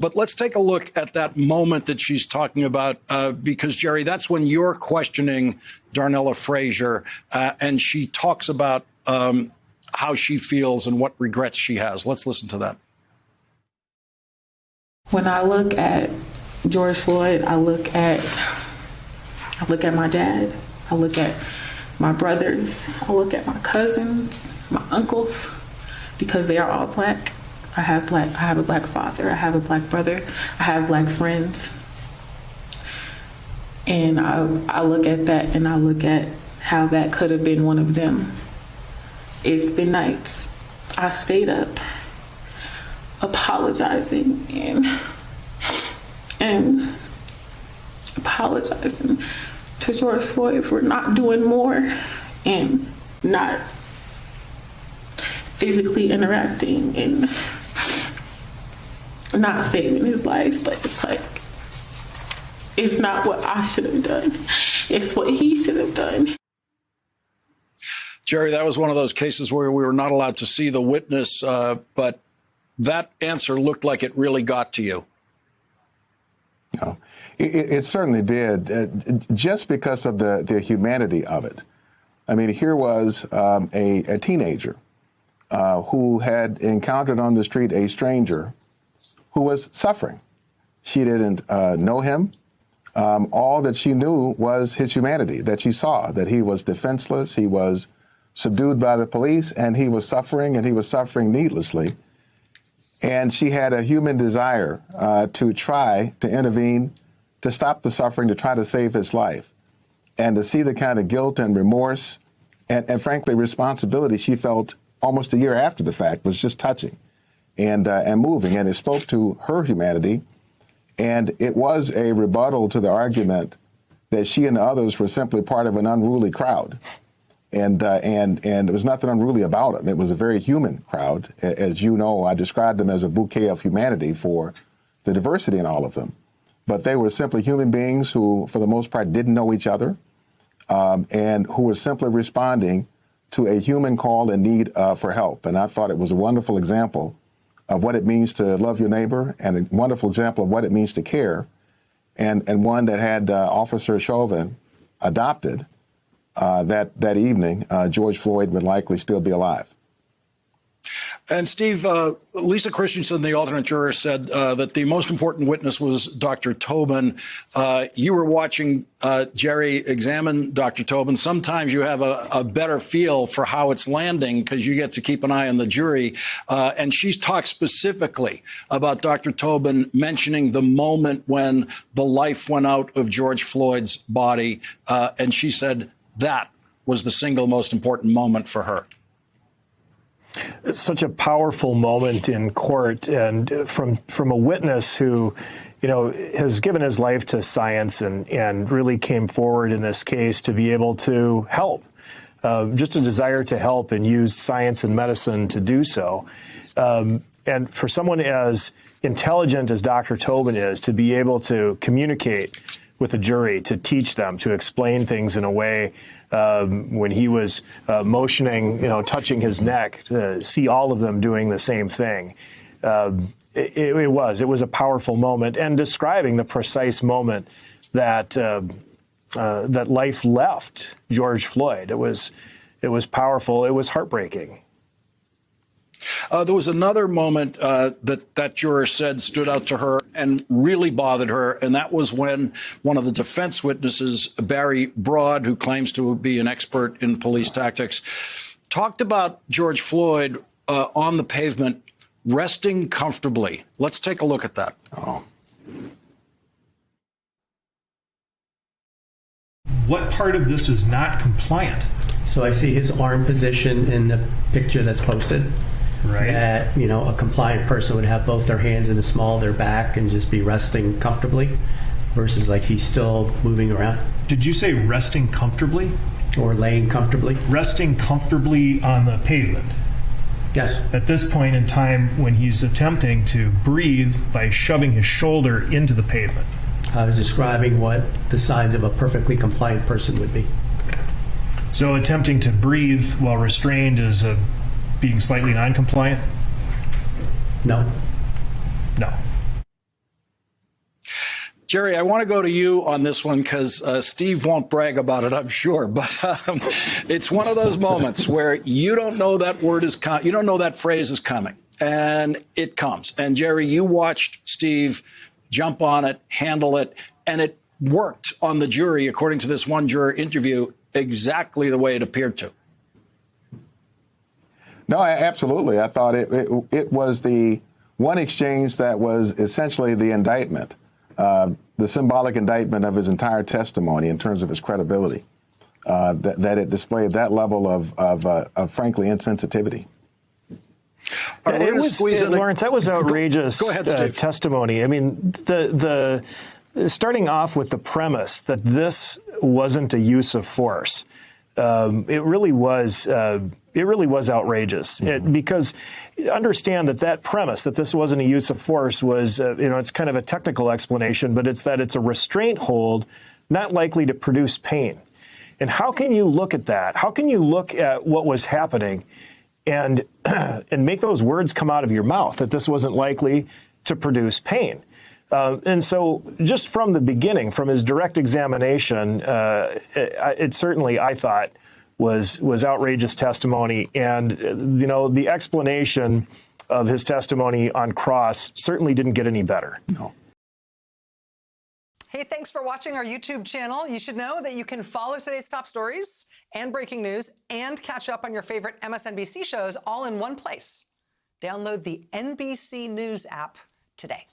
But let's take a look at that moment that she's talking about, because, Jerry, that's when you're questioning Darnella Frazier, and she talks about how she feels and what regrets she has. Let's listen to that. When I look at George Floyd, I look at my dad, I look at my brothers, I look at my cousins, my uncles, because they are all Black. I have a Black father, I have a Black brother, I have Black friends. And I look at that and I look at how that could have been one of them. It's been nights I stayed up apologizing and apologizing to George Floyd for not doing more and not physically interacting and not saving his life. But it's like, it's not what I should have done. It's what he should have done. Jerry, that was one of those cases where we were not allowed to see the witness, but that answer looked like it really got to you. No, it certainly did, just because of the humanity of it. I mean, here was a teenager who had encountered on the street a stranger who was suffering. She didn't know him. All that she knew was his humanity, that she saw, that he was defenseless, he was subdued by the police, and he was suffering needlessly. And she had a human desire to try to intervene, to stop the suffering, to try to save his life. And to see the kind of guilt and remorse and frankly, responsibility she felt almost a year after the fact was just touching and moving. And it spoke to her humanity. And it was a rebuttal to the argument that she and the others were simply part of an unruly crowd. And there was nothing unruly about them. It was a very human crowd. As you know, I described them as a bouquet of humanity for the diversity in all of them. But they were simply human beings who, for the most part, didn't know each other, and who were simply responding to a human call and need for help. And I thought it was a wonderful example of what it means to love your neighbor, and a wonderful example of what it means to care, and one that had Officer Chauvin adopted. That evening, George Floyd would likely still be alive. And Steve, Lisa Christensen, the alternate juror, said that the most important witness was Dr. Tobin. You were watching Jerry examine Dr. Tobin. Sometimes you have a better feel for how it's landing because you get to keep an eye on the jury. And she's talked specifically about Dr. Tobin mentioning the moment when the life went out of George Floyd's body. And she said that was the single most important moment for her. It's such a powerful moment in court, and from a witness who, has given his life to science and really came forward in this case to be able to help, just a desire to help and use science and medicine to do so. And for someone as intelligent as Dr. Tobin is, to be able to communicate with a jury, to teach them, to explain things in a way, when he was motioning, touching his neck, to see all of them doing the same thing. It was a powerful moment, and describing the precise moment that that life left George Floyd. It was powerful. It was heartbreaking. There was another moment that juror said stood out to her and really bothered her, and that was when one of the defense witnesses, Barry Broad, who claims to be an expert in police tactics, talked about George Floyd on the pavement resting comfortably. Let's take a look at that. Oh. What part of this is not compliant? So I see his arm position in the picture that's posted. Right. That, a compliant person would have both their hands in the small of their back and just be resting comfortably, versus like he's still moving around. Did you say resting comfortably? Or laying comfortably? Resting comfortably on the pavement. Yes. At this point in time, when he's attempting to breathe by shoving his shoulder into the pavement. I was describing what the signs of a perfectly compliant person would be. So attempting to breathe while restrained is being slightly non-compliant? No. No. Jerry, I want to go to you on this one because Steve won't brag about it, I'm sure. But it's one of those moments where you don't know that word is you don't know that phrase is coming, and it comes. And Jerry, you watched Steve jump on it, handle it, and it worked on the jury, according to this one juror interview, exactly the way it appeared to. No, absolutely. I thought it was the one exchange that was essentially the indictment, the symbolic indictment of his entire testimony in terms of his credibility, that it displayed that level of frankly, insensitivity. Right, Lawrence, that was outrageous Go ahead, Steve. testimony. I mean, the starting off with the premise that this wasn't a use of force, it really was outrageous. Because understand that premise that this wasn't a use of force was, it's kind of a technical explanation, but it's that it's a restraint hold not likely to produce pain. And how can you look at that? How can you look at what was happening and make those words come out of your mouth that this wasn't likely to produce pain? And so just from the beginning, from his direct examination, it certainly, I thought, was outrageous testimony. And, the explanation of his testimony on cross certainly didn't get any better. No. Hey, thanks for watching our YouTube channel. You should know that you can follow today's top stories and breaking news and catch up on your favorite MSNBC shows all in one place. Download the NBC News app today.